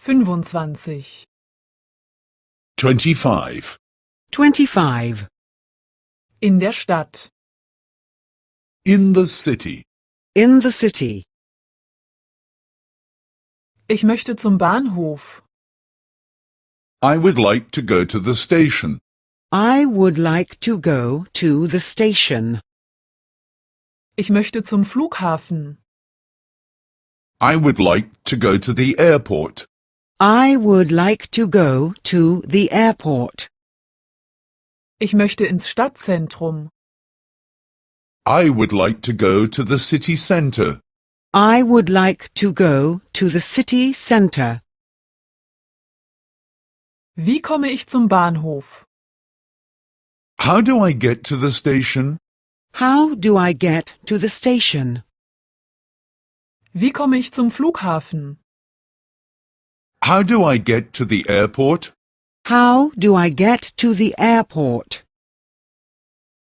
25, 25. 25. in der Stadt, In the city. In the city. ich möchte zum Bahnhof, I would like to go to the station. I would like to go to the station. ich möchte zum Flughafen, I would like to go to the airport. I would like to go to the airport. ich möchte ins Stadtzentrum, I would like to go to the city centre. I would like to go to the city centre. wie komme ich zum Bahnhof? How do I get to the station? How do I get to the station? Wie komme ich zum Flughafen? How do I get to the airport? How do I get to the airport?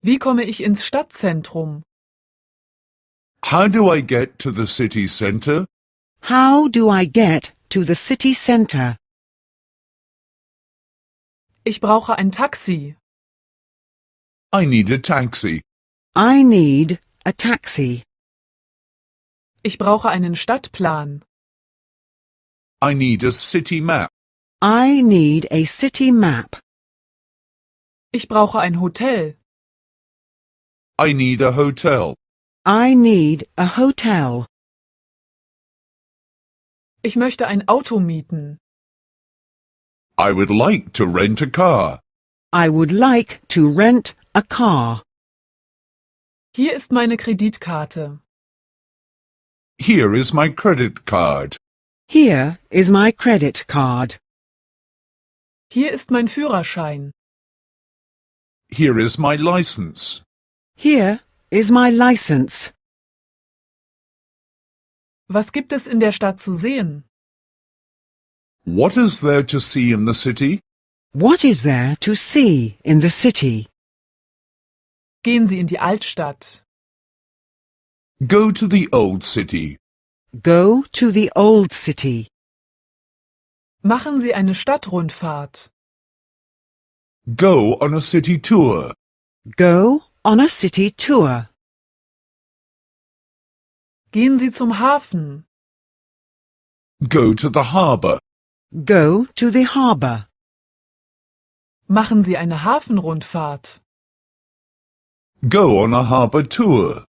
Wie komme ich ins Stadtzentrum? How do I get to the city centre? How do I get to the city centre? Ich brauche ein Taxi. I need a taxi. I need a taxi. Ich brauche einen Stadtplan. I need a city map. I need a city map. Ich brauche ein Hotel. I need a hotel. I need a hotel. Ich möchte ein Auto mieten. I would like to rent a car. I would like to rent a car. Hier ist meine Kreditkarte. Here is my credit card. Here is my credit card. Hier ist mein Führerschein. Here is my license. Here is my license. Was gibt es in der Stadt zu sehen? What is there to see in the city? What is there to see in the city? Gehen Sie in die Altstadt. Go to the old city. Go to the old city. Machen Sie eine Stadtrundfahrt. Go on a city tour. Go on a city tour. Gehen Sie zum Hafen. Go to the harbour. Go to the harbour. Machen Sie eine Hafenrundfahrt. Go on a harbour tour.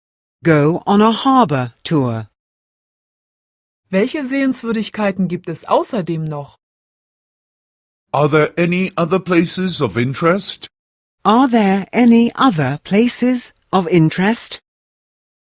Go on a harbour tour. Welche Sehenswürdigkeiten gibt es außerdem noch? Are there any other places of interest? Are there any other places of interest?